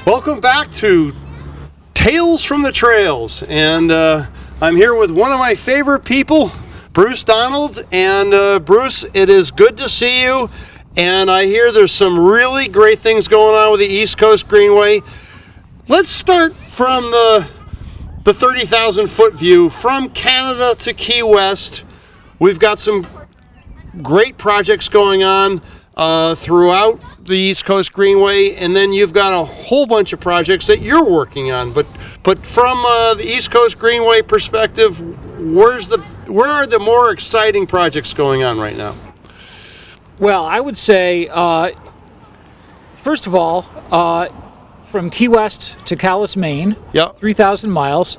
Welcome back to Tales from the Trails, and I'm here with one of my favorite people, Bruce Donald. And Bruce, it is good to see you, and I hear there's some really great things going on with the East Coast Greenway. Let's start from the 30,000 foot view from Canada to Key West. We've got some great projects going on throughout the East Coast Greenway, and then you've got a whole bunch of projects that you're working on. But from the East Coast Greenway perspective, where are the more exciting projects going on right now? Well, I would say, first of all, from Key West to Calais, Maine, 3,000 miles.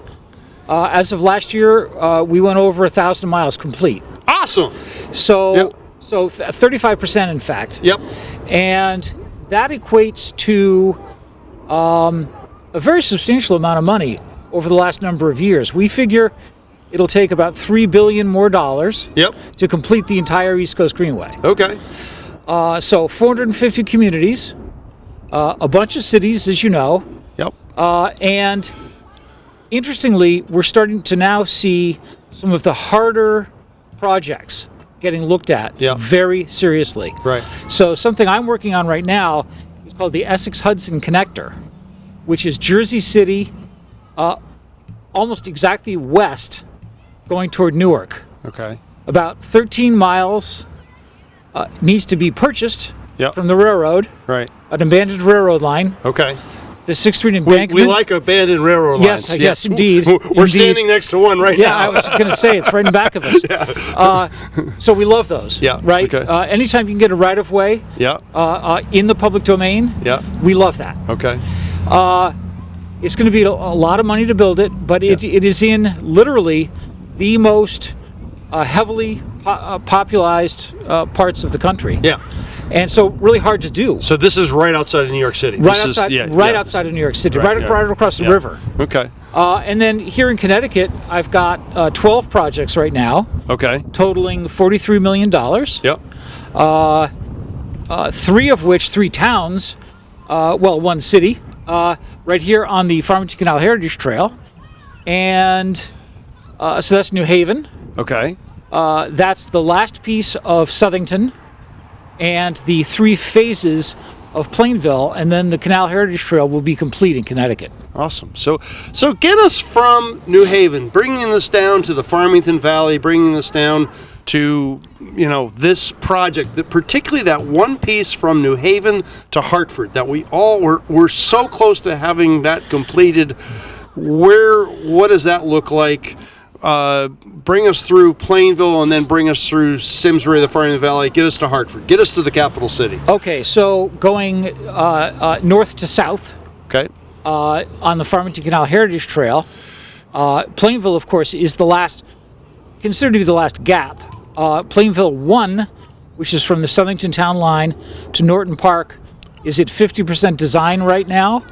As of last year, we went over 1,000 miles complete. Awesome. So 35%, in fact. Yep. And that equates to a very substantial amount of money over the last number of years. We figure it'll take about $3 billion more to complete the entire East Coast Greenway. Okay. So 450 communities, a bunch of cities, as you know. Yep. And interestingly, we're starting to now see some of the harder projects getting looked at very seriously. Right. So something I'm working on right now is called the Essex Hudson Connector, which is Jersey City, almost exactly west, going toward Newark. Okay. About 13 miles needs to be purchased from the railroad. Right. An abandoned railroad line. Okay. The 6th Street embankment. We like abandoned railroad lines. Yes, indeed. We're standing next to one right now. Yeah, I was going to say, it's right in back of us. So we love those. Yeah. Right? Okay. Anytime you can get a right-of-way in the public domain, we love that. Okay. It's going to be a lot of money to build it, but it is in literally the most heavily popularized parts of the country. Yeah. And so really hard to do. So this is right outside of New York City. Outside of New York City, right across the river. Okay. And then here in Connecticut, I've got 12 projects right now. Okay. Totaling $43 million. Yep. Three towns, one city, right here on the Farmington Canal Heritage Trail. And so that's New Haven. Okay. That's the last piece of Southington and the 3 phases of Plainville, and then the Canal Heritage Trail will be complete in Connecticut. Awesome. So get us from New Haven, bringing this down to the Farmington Valley, bringing this down to, this project, particularly that one piece from New Haven to Hartford that we're so close to having that completed. What does that look like? Bring us through Plainville and then bring us through Simsbury, the Farmington Valley, get us to Hartford, get us to the capital city. Okay, so going north to south, on the Farmington Canal Heritage Trail, Plainville, of course, is considered to be the last gap. Plainville 1, which is from the Southington Town Line to Norton Park, is at 50% design right now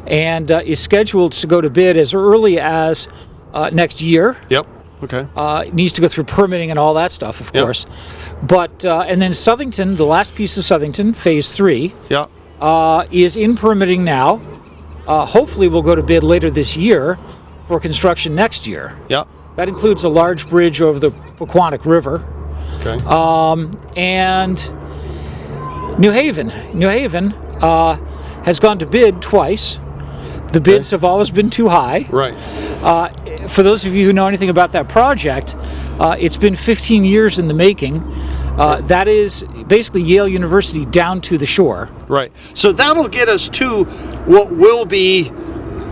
and is scheduled to go to bid as early as next year. Yep. Okay. It needs to go through permitting and all that stuff, of course. But and then Southington, the last piece of Southington, Phase 3, is in permitting now. Hopefully, we'll go to bid later this year for construction next year. Yeah. That includes a large bridge over the Pequannock River. Okay. And New Haven has gone to bid twice. The bids have always been too high. Right. For those of you who know anything about that project, it's been 15 years in the making. That is basically Yale University down to the shore. Right. So that'll get us to what will be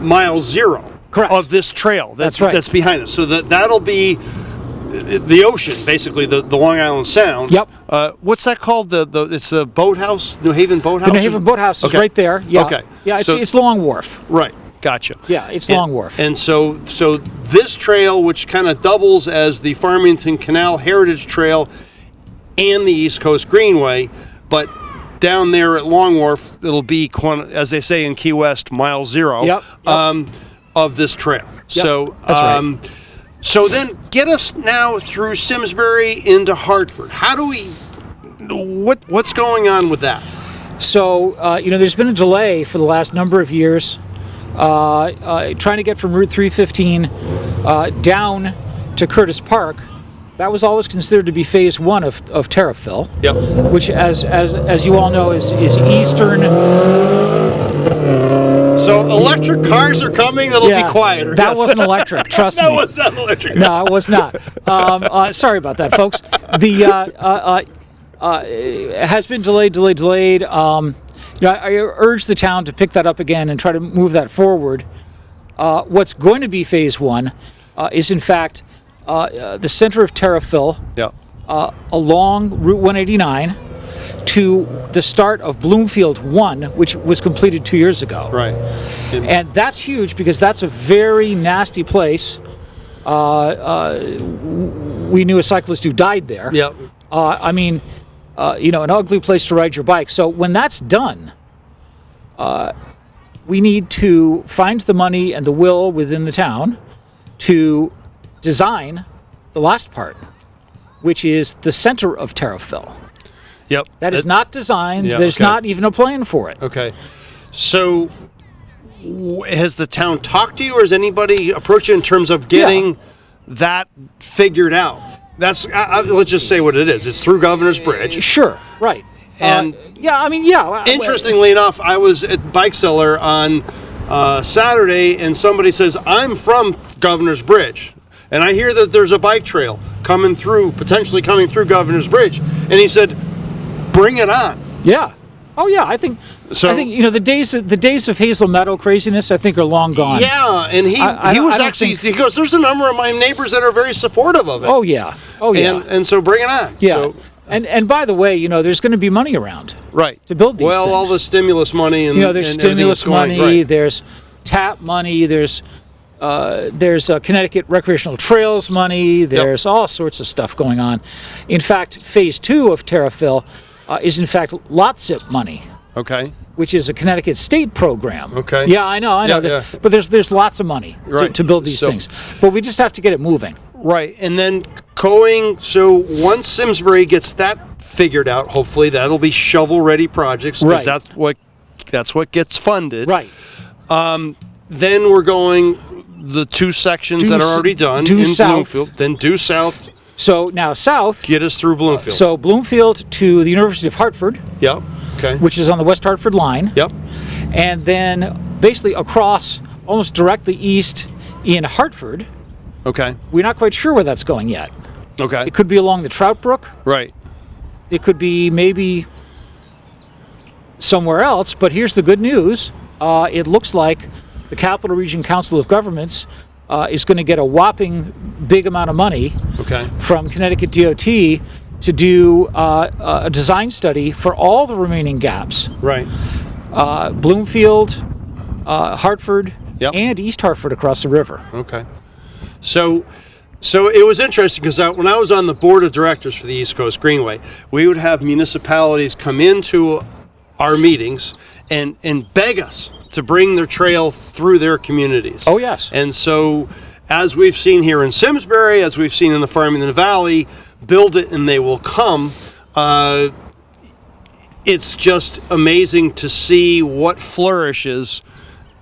mile 0 of this trail. That's right. That's behind us. So that'll be the ocean, basically, the Long Island Sound. Yep. What's that called? It's the boathouse, New Haven Boathouse? The New Haven Boathouse is right there. Yeah. Okay. Yeah, it's Long Wharf. Right. Gotcha. Yeah, it's Long Wharf. And so this trail, which kind of doubles as the Farmington Canal Heritage Trail and the East Coast Greenway, but down there at Long Wharf, it'll be, as they say in Key West, mile 0 of this trail. Yep. So that's right. So then get us now through Simsbury into Hartford. How do we, what's going on with that? So, there's been a delay for the last number of years trying to get from Route 315 down to Curtis Park. That was always considered to be phase one of Terrafill, which, as you all know, is eastern. So electric cars are coming. That'll be quieter. That wasn't electric. Trust me. That was not electric. No, it was not. Sorry about that, folks. It has been delayed. I urge the town to pick that up again and try to move that forward. What's going to be phase one is, in fact, the center of Terrafill along Route 189 to the start of Bloomfield 1, which was completed 2 years ago. Right. And that's huge because that's a very nasty place. We knew a cyclist who died there. Yep. An ugly place to ride your bike. So when that's done, we need to find the money and the will within the town to design the last part, which is the center of Terrafill. Yep. That is not designed. There's not even a plan for it. Okay. So has the town talked to you, or has anybody approached you in terms of getting that figured out? That's let's just say what it is. It's through Governor's Bridge. Sure. Right. And interestingly enough, I was at Bike Seller on Saturday, and somebody says, I'm from Governor's Bridge, and I hear that there's a bike trail potentially coming through Governor's Bridge. And he said, bring it on. Yeah. Oh yeah, I think the days of Hazel Meadow craziness, I think, are long gone. Yeah, and he goes, there's a number of my neighbors that are very supportive of it. Oh yeah. And so bring it on. Yeah. So, and by the way, there's going to be money around. Right. To build these things. All the stimulus money and there's stimulus money, there's TAP money, there's Connecticut recreational trails money, there's all sorts of stuff going on. In fact, phase 2 of Terrafill is in fact LOTSIP money. Okay. Which is a Connecticut state program. Okay. Yeah, I know. But there's lots of money to build these things. But we just have to get it moving. Right. And then so once Simsbury gets that figured out, hopefully that'll be shovel-ready projects, because that's what gets funded. Right. Then we're going the 2 sections that are already done in south. Bloomfield, then due south. So now south. Get us through Bloomfield. So Bloomfield to the University of Hartford. Yep. Okay. Which is on the West Hartford line. Yep. And then basically across, almost directly east in Hartford. Okay. We're not quite sure where that's going yet. Okay. It could be along the Trout Brook. Right. It could be maybe somewhere else, but here's the good news. It looks like the Capital Region Council of Governments is going to get a whopping big amount of money from Connecticut DOT to do a design study for all the remaining gaps. Right. Bloomfield, Hartford, and East Hartford across the river. Okay. So it was interesting because when I was on the board of directors for the East Coast Greenway, we would have municipalities come into our meetings and beg us to bring their trail through their communities. Oh, yes. And so, as we've seen here in Simsbury, as we've seen in the Farmington Valley, build it and they will come. It's just amazing to see what flourishes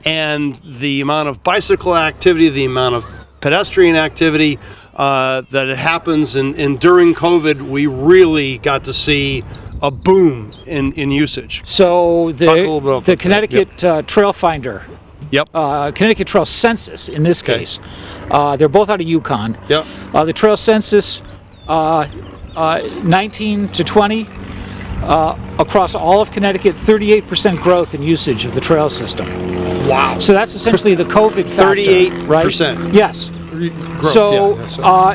and the amount of bicycle activity, the amount of pedestrian activity that it happens. And during COVID, we really got to see a boom in usage. So the Connecticut Trail Finder, Connecticut Trail Census in this case, they're both out of Yukon. Yep. The Trail Census, 19 to 20, across all of Connecticut, 38% growth in usage of the trail system. Wow. So that's essentially the COVID factor, 38%. right? Yes. Growth,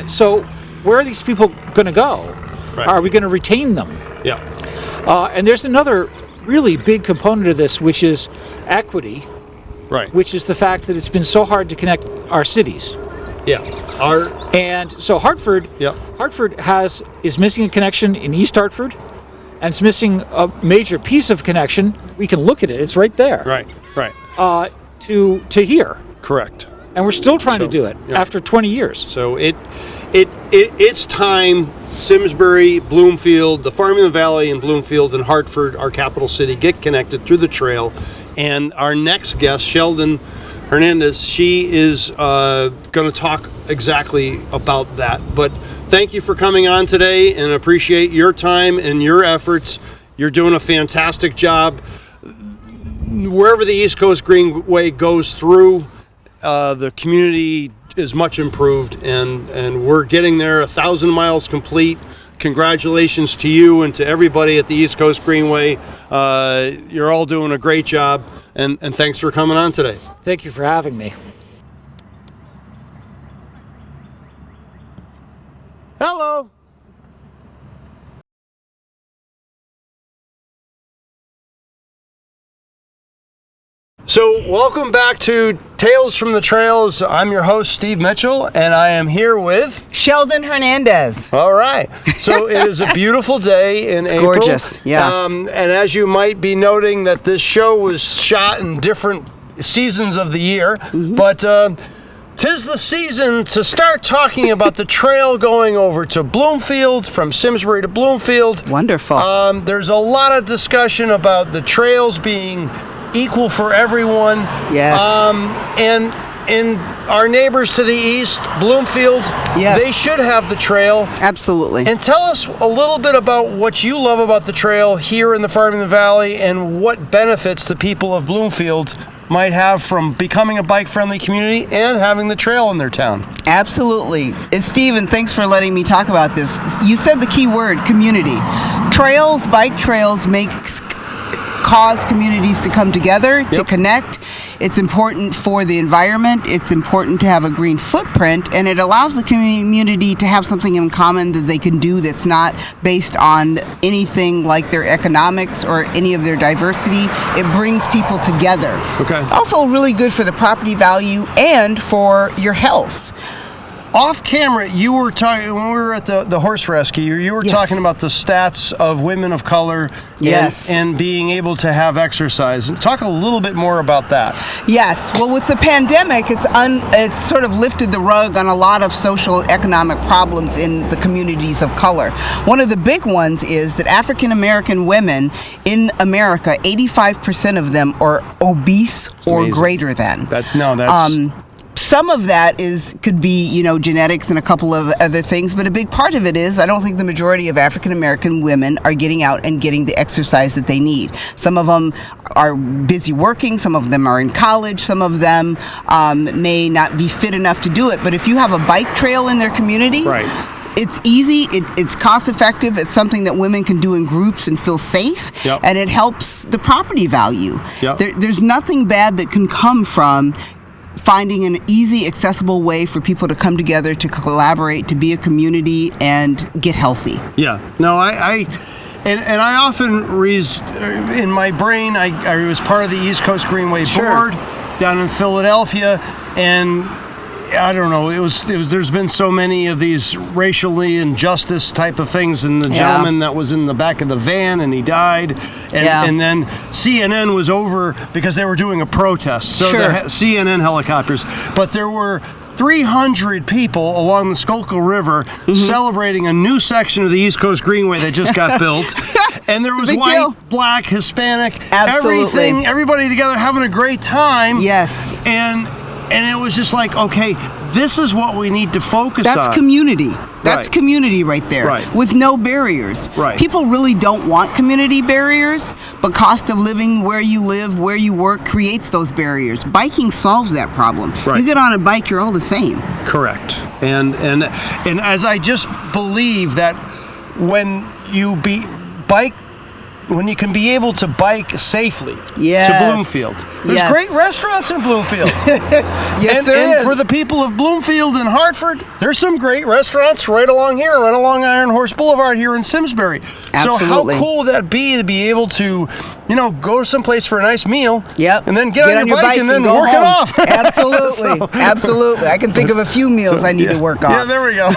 so where are these people going to go? Right. Are we going to retain them? Yeah. And there's another really big component of this, which is equity. Right. Which is the fact that it's been so hard to connect our cities. Yeah. And so Hartford is missing a connection in East Hartford, and it's missing a major piece of connection. We can look at it; it's right there. Right. To here. Correct. And we're still trying to do it after 20 years. So it's time. Simsbury, Bloomfield, the Farming Valley, and Bloomfield and Hartford, our capital city, get connected through the trail. And our next guest, Sheldon Hernandez, she is going to talk exactly about that. But thank you for coming on today, and appreciate your time and your efforts. You're doing a fantastic job. Wherever the East Coast Greenway goes through, the community is much improved, and we're getting there. 1,000 miles complete. Congratulations to you and to everybody at the East Coast Greenway. You're all doing a great job, and thanks for coming on today. Thank you for having me. Hello. So welcome back to Tales from the Trails. I'm your host, Steve Mitchell, and I am here with Sheldon Hernandez. All right. So it is a beautiful day in April. Gorgeous, yes. And as you might be noting, that this show was shot in different seasons of the year, but 'tis the season to start talking about the trail going over to Bloomfield, from Simsbury to Bloomfield. Wonderful. There's a lot of discussion about the trails being equal for everyone. Yes. And in our neighbors to the east, Bloomfield, yes, they should have the trail. Absolutely. And tell us a little bit about what you love about the trail here in the Farming Valley, and what benefits the people of Bloomfield might have from becoming a bike-friendly community and having the trail in their town. Absolutely. And Stephen, thanks for letting me talk about this. You said the key word, community. Trails, bike trails cause communities to come together, to connect. It's important for the environment. It's important to have a green footprint, and it allows the community to have something in common that they can do that's not based on anything like their economics or any of their diversity. It brings people together. Okay. Also really good for the property value and for your health. Off camera, you were talking, when we were at the horse rescue, you were talking about the stats of women of color and being able to have exercise. Talk a little bit more about that. Yes. Well, with the pandemic, it's sort of lifted the rug on a lot of social economic problems in the communities of color. One of the big ones is that African American women in America, 85% of them are obese or greater than. Some of that could be, genetics and a couple of other things, but a big part of it is I don't think the majority of African American women are getting out and getting the exercise that they need. Some of them are busy working, some of them are in college, some of them may not be fit enough to do it, but if you have a bike trail in their community, it's easy, it's cost effective, it's something that women can do in groups and feel safe, and it helps the property value. There's nothing bad that can come from finding an easy, accessible way for people to come together, to collaborate, to be a community, and get healthy. Yeah. No, I often in my brain, I was part of the East Coast Greenway board down in Philadelphia, and I don't know, there's been so many of these racially injustice type of things, and the gentleman that was in the back of the van and he died, and then CNN was over because they were doing a protest, so the CNN helicopters, but there were 300 people along the Schuylkill River celebrating a new section of the East Coast Greenway that just got built. And there was white, black, Hispanic, everything, everybody together having a great time. Yes. And it was just like, okay, this is what we need to focus on. That's community. That's community right there. With no barriers. People really don't want community barriers, but cost of living, where you live, where you work, creates those barriers. Biking solves that problem. You get on a bike, you're all the same. Correct. And as I just believe that when you when you can be able to bike safely to Bloomfield. There's great restaurants in Bloomfield. And for the people of Bloomfield and Hartford, there's some great restaurants right along here, right along Iron Horse Boulevard here in Simsbury. Absolutely. So how cool would that be to be able to, go to some place for a nice meal. Yep. And then get on your bike and then go work it home. off. Absolutely. Absolutely. I can think of a few meals I need to work off. Yeah, there we go.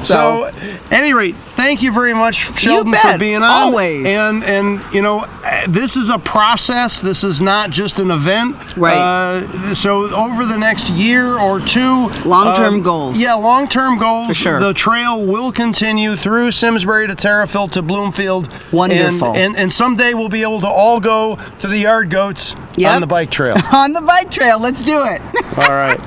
So, at any rate, thank you very much, Sheldon, for being on. Always. And this is a process. This is not just an event. Right. So over the next year or two, long-term goals. Yeah, long-term goals. For sure. The trail will continue through Simsbury to Terrifield to Bloomfield. Wonderful. And someday we'll be able to all go to the yard goats on the bike trail. On the bike trail. Let's do it. All right.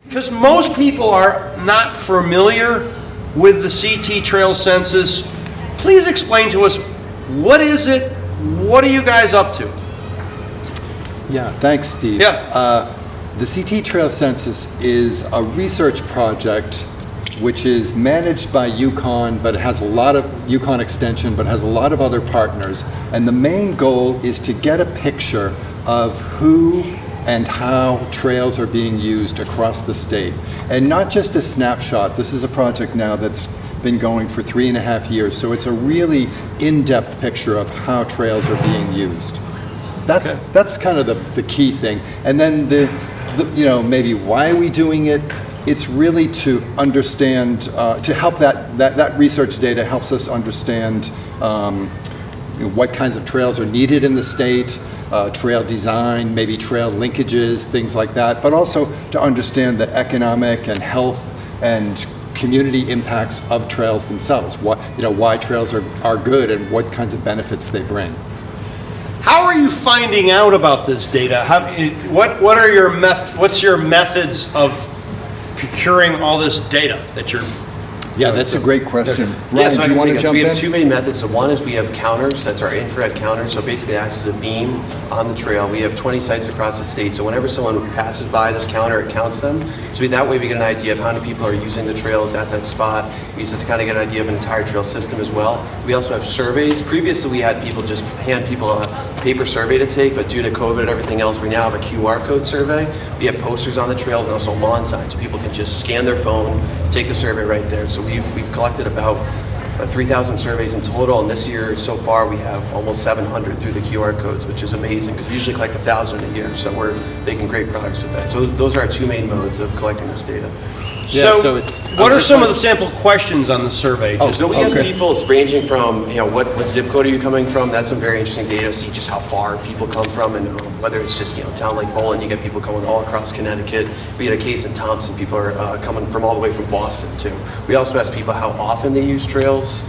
Because most people are not familiar with the Ct Trail Census, please explain to us, what is it? What are you guys up to? Yeah, thanks, Steve. Yeah. The Ct Trail Census is a research project which is managed by UConn, but it has a lot of UConn Extension, but has a lot of other partners. And the main goal is to get a picture of who and how trails are being used across the state. And not just a snapshot. This is a project now that's been going for 3.5 years, so it's a really in-depth picture of how trails are being used. That's kind of the key thing. And then the maybe why are we doing it? It's really to understand, to help that research data helps us understand what kinds of trails are needed in the state, trail design, maybe trail linkages, things like that, but also to understand the economic and health and community impacts of trails themselves. Why trails are good and what kinds of benefits they bring. How are you finding out about this data? What's your methods of procuring all this data that you're? Yeah, that's a great question. Yeah, Ryan, so I do you can want take to it. So jump we have in? two main methods. So one is we have counters. That's our infrared counters. So basically it acts as a beam on the trail. We have 20 sites across the state. So whenever someone passes by this counter, it counts them. So that way we get an idea of how many people are using the trails at that spot. We used to kind of get an idea of an entire trail system as well. We also have surveys. Previously we had people just hand people a paper survey to take, but due to COVID and everything else, we now have a QR code survey. We have posters on the trails and also lawn signs. So people can just scan their phone, take the survey right there. So we've collected about 3,000 surveys in total, and this year so far we have almost 700 through the QR codes, which is amazing because we usually collect 1,000 a year, so we're making great progress with that. So those are our two main modes of collecting this data. Yeah, So, what are some of the sample questions on the survey? So we ask people, it's ranging from, what zip code are you coming from? That's some very interesting data to see just how far people come from, and whether it's just, a town like Bowling, you get people coming all across Connecticut. We had a case in Thompson, people are coming from all the way from Boston too. We also ask people how often they use trails,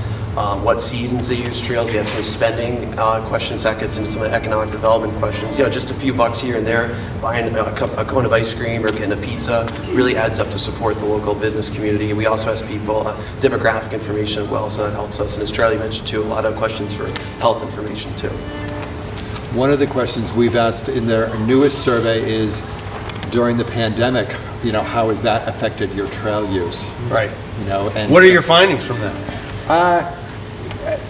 what seasons they use trails. We have some spending questions that gets into some of the economic development questions. Just a few bucks here and there, buying a cone of ice cream or getting a pizza really adds up to support the local business community. We also ask people demographic information as well, so that helps us. And as Charlie mentioned too, a lot of questions for health information too. One of the questions we've asked in their newest survey is, during the pandemic, how has that affected your trail use? Right. And What are your findings from that?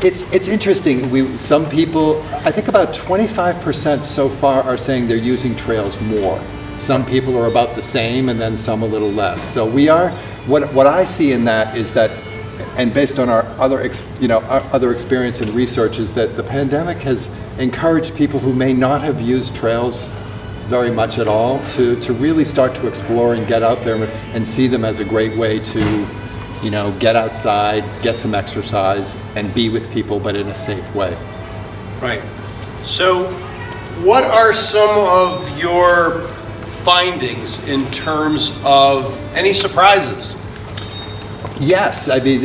It's interesting. Some people, I think about 25% so far are saying they're using trails more. Some people are about the same, and then some a little less. So we are. What I see in that is that, and based on our other experience and research, is that the pandemic has encouraged people who may not have used trails very much at all to really start to explore and get out there and see them as a great way to get outside, get some exercise, and be with people, but in a safe way. Right. So, what are some of your findings in terms of any surprises? Yes, I mean,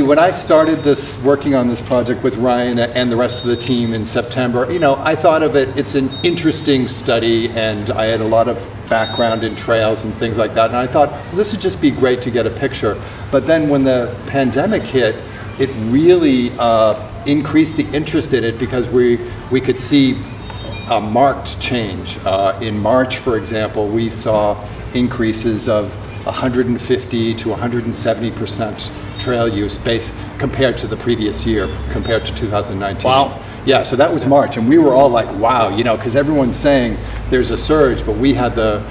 when I started working on this project with Ryan and the rest of the team in September, I thought of it's an interesting study, and I had a lot of background in trails and things like that, and I thought, well, this would just be great to get a picture. But then when the pandemic hit, it really increased the interest in it, because we could see a marked change. In March, for example, we saw increases of 150 to 170% trail use compared to the previous year, compared to 2019. Wow. Yeah, so that was March, and we were all like, wow, because everyone's saying there's a surge, but we had the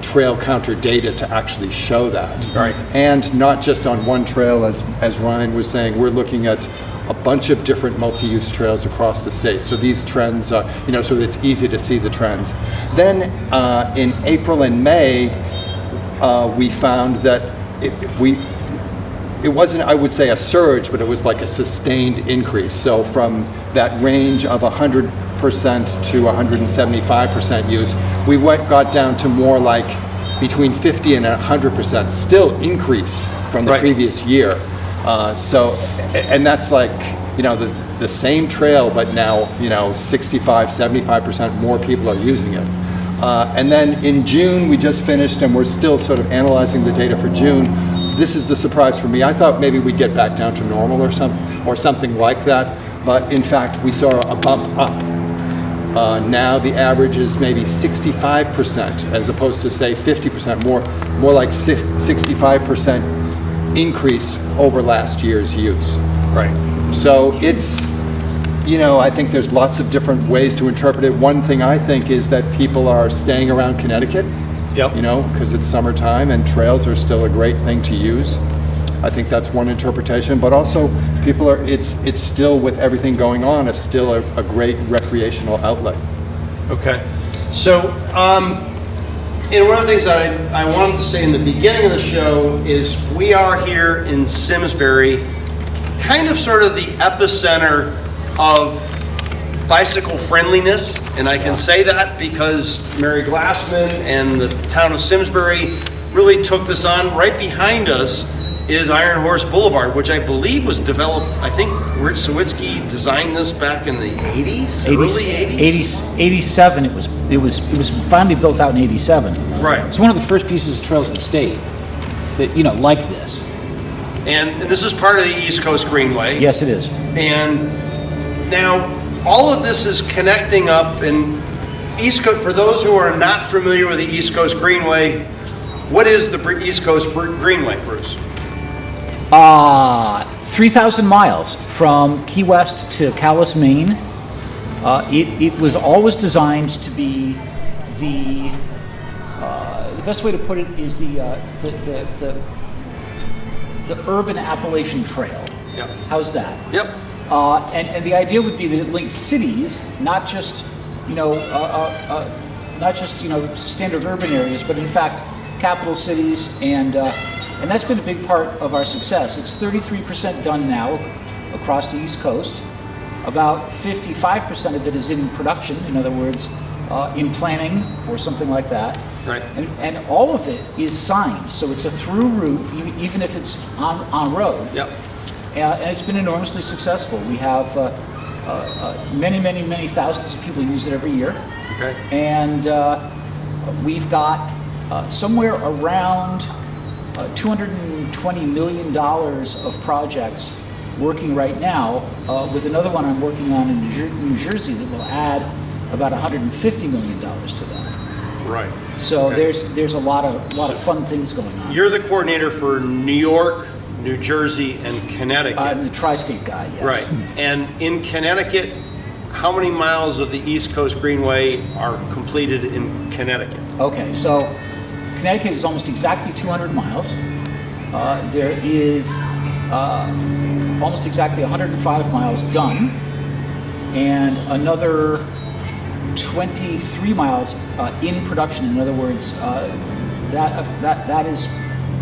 trail counter data to actually show that. Right. And not just on one trail, as Ryan was saying, we're looking at a bunch of different multi-use trails across the state. So these trends are, so it's easy to see the trends. Then in April and May, we found that it wasn't, I would say, a surge, but it was like a sustained increase. So from that range of 100% to 175% use, we got down to more like between 50 and 100%, still increase from the previous year. And that's like, the same trail, but now, 65, 75% more people are using it. And then in June, we just finished, and we're still sort of analyzing the data for June. This is the surprise for me. I thought maybe we'd get back down to normal or something like that, but in fact, we saw a bump up. Now the average is maybe 65%, as opposed to say 50%, more like 65% increase over last year's use. Right. So it's, I think there's lots of different ways to interpret it. One thing I think is that people are staying around Connecticut. Yep. Because it's summertime and trails are still a great thing to use. I think that's one interpretation, but also people it's still, with everything going on, it's still a great recreational outlet. Okay. So, and one of the things that I wanted to say in the beginning of the show is we are here in Simsbury, kind of sort of the epicenter of bicycle friendliness, and I can say that because Mary Glassman and the town of Simsbury really took this on. Right behind us is Iron Horse Boulevard, which I believe was developed, I think Rich Sawicki designed this back in the 80s, early 80s? 87, it was finally built out in 87. Right. It's one of the first pieces of trails in the state that, like this. And this is part of the East Coast Greenway. Yes, it is. And now, all of this is connecting up, and East Coast, for those who are not familiar with the East Coast Greenway, what is the East Coast Greenway, Bruce? 3,000 miles from Key West to Calais, Maine. It was always designed to be the best way to put it is the urban Appalachian Trail. Yep. How's that? Yep. And the idea would be that it links cities, not just standard urban areas, but in fact capital cities, and that's been a big part of our success. It's 33% done now across the East Coast. About 55% of it is in production. In other words, in planning or something like that. Right. And all of it is signed, so it's a through route, even if it's on road. Yep. And it's been enormously successful. We have many thousands of people use it every year. Okay. And we've got somewhere around $220 million of projects working right now, with another one I'm working on in New Jersey that will add about $150 million to that. Right. So there's a lot of fun things going on. You're the coordinator for New York, New Jersey, and Connecticut. I'm the tri-state guy, yes. Right. And in Connecticut, how many miles of the East Coast Greenway are completed in Connecticut? Okay, so Connecticut is almost exactly 200 miles. There is almost exactly 105 miles done, and another 23 miles in production. In other words, that is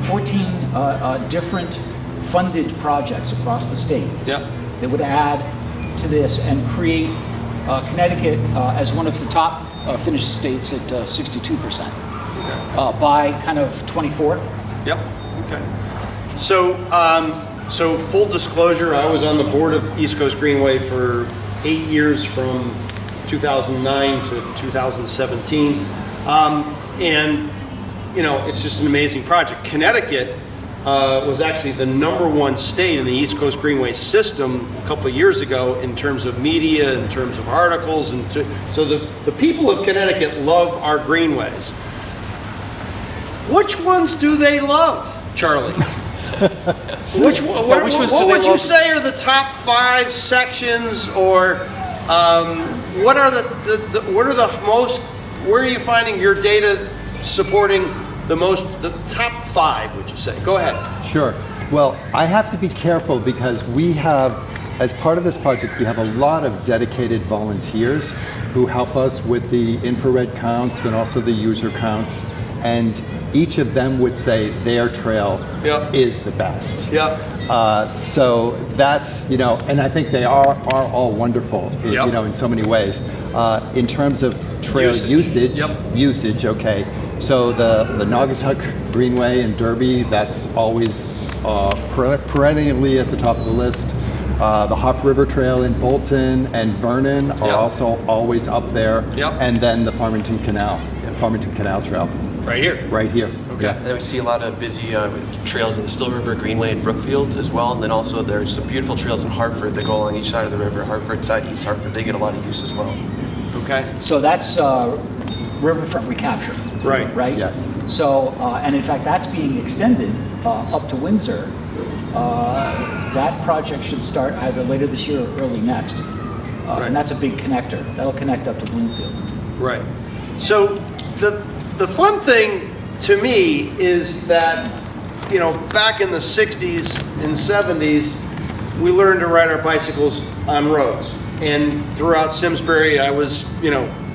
14 different funded projects across the state. Yep. That would add to this and create Connecticut as one of the top finished states at 62%. Okay. By kind of 24. Yep. Okay. So, so full disclosure, I was on the board of East Coast Greenway for 8 years, from 2009 to 2017, and it's just an amazing project. Connecticut was actually the #1 state in the East Coast Greenway system a couple of years ago in terms of media, in terms of articles, and so the people of Connecticut love our greenways. Which ones do they love, Charlie? What would you say are the top 5 sections, or what are the most? Where are you finding your data supporting the top 5, would you say? Go ahead. Sure. Well, I have to be careful because we have, as part of this project, we have a lot of dedicated volunteers who help us with the infrared counts and also the user counts. And each of them would say their trail is the best. So that's, and I think they are all wonderful, in so many ways. In terms of trail usage, okay. So the Naugatuck, Greenway, and Derby, that's always perennially at the top of the list. The Hop River Trail in Bolton and Vernon are also always up there. And then the Farmington Canal Trail. Right here. Right here. Okay. And then we see a lot of busy trails in the Still River, Greenway, and Brookfield as well. And then also there's some beautiful trails in Hartford that go along each side of the river. Hartford side, East Hartford, they get a lot of use as well. Okay. So that's riverfront recapture. Right. Right? Yes. So, and in fact, that's being extended up to Windsor. That project should start either later this year or early next. And that's a big connector. That'll connect up to Bloomfield. Right. So the fun thing to me is that, back in the 60s and 70s, we learned to ride our bicycles on roads. And throughout Simsbury, I was,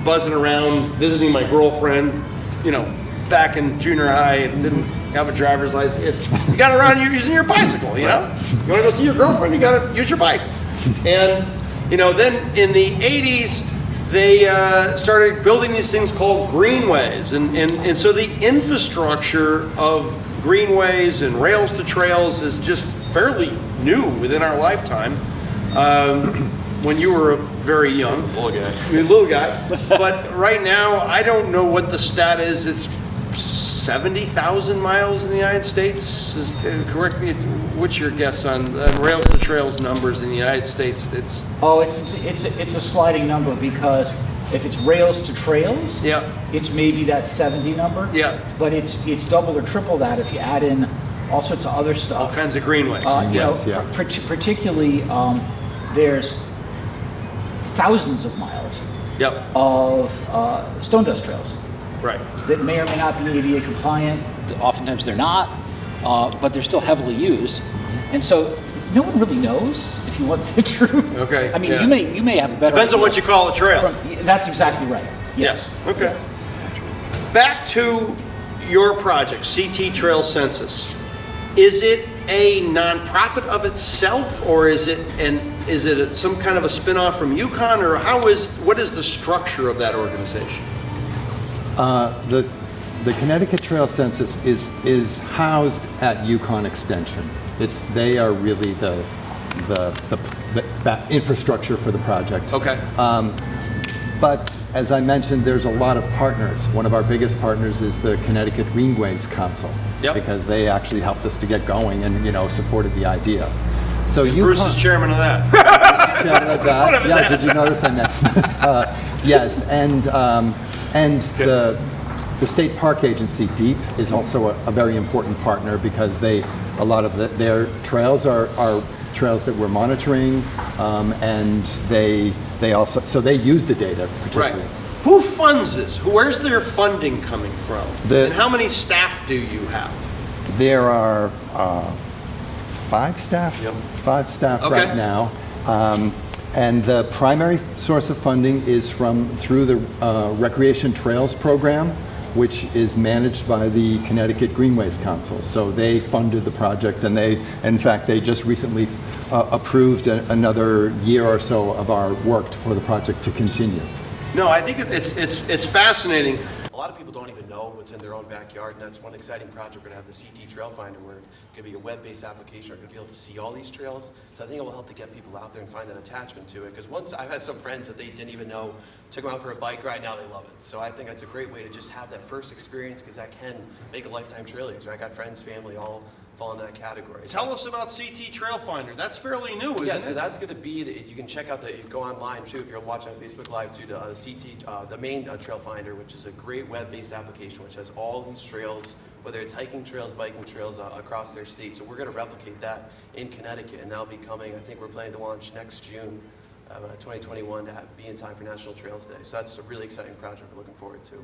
buzzing around, visiting my girlfriend, back in junior high, didn't have a driver's license. You got around using your bicycle, You want to go see your girlfriend, you got to use your bike. And, then in the 80s, they started building these things called greenways. And so the infrastructure of greenways and rails to trails is just fairly new within our lifetime. When you were very young. Little guy. But right now, I don't know what the stat is. It's 70,000 miles in the United States. Correct me, what's your guess on rails to trails numbers in the United States? It's a sliding number because if it's rails to trails, it's maybe that 70 number. But it's double or triple that if you add in all sorts of other stuff. All kinds of greenways. Particularly, there's thousands of miles of stone dust trails. Right. That may or may not be ADA compliant. Oftentimes they're not, but they're still heavily used. And so no one really knows, if you want the truth. Okay. I mean, you may have a better Depends on idea what you call a trail. That's exactly right. Yes. Okay. Back to your project, Ct Trail Census. Is it a nonprofit of itself, or is it some kind of a spinoff from UConn, or what is the structure of that organization? The Connecticut Trail Census is housed at UConn Extension. They are really the infrastructure for the project. Okay. But as I mentioned, there's a lot of partners. One of our biggest partners is the Connecticut Greenways Council, because they actually helped us to get going and supported the idea. So Bruce is chairman of that. Did you notice I next? Yes, and the State Park Agency, DEEP, is also a very important partner because a lot of their trails are trails that we're monitoring, and they use the data particularly. Right. Who funds this? Where's their funding coming from? And how many staff do you have? There are 5 staff. 5 staff right now. And the primary source of funding is through the Recreation Trails program, which is managed by the Connecticut Greenways Council. So they funded the project, and they just recently approved another year or so of our work for the project to continue. No, I think it's fascinating. A lot of people don't even know what's in their own backyard, and that's one exciting project. We're going to have the Ct Trail Finder, where it's going to be a web-based application. We're going to be able to see all these trails. So I think it will help to get people out there and find that attachment to it. Because once I've had some friends that they didn't even know, took them out for a bike ride, now they love it. So I think that's a great way to just have that first experience, because that can make a lifetime trail user. I got friends, family, all fall in that category. Tell us about Ct Trail Finder. That's fairly new, isn't it? So that's going to be, you can check out you go online too, if you're watching on Facebook Live too, the main Trail Finder, which is a great web-based application which has all these trails, whether it's hiking trails, biking trails across their state. So we're going to replicate that in Connecticut, and that'll be coming, I think we're planning to launch next June 2021 to be in time for National Trails Day. So that's a really exciting project we're looking forward to.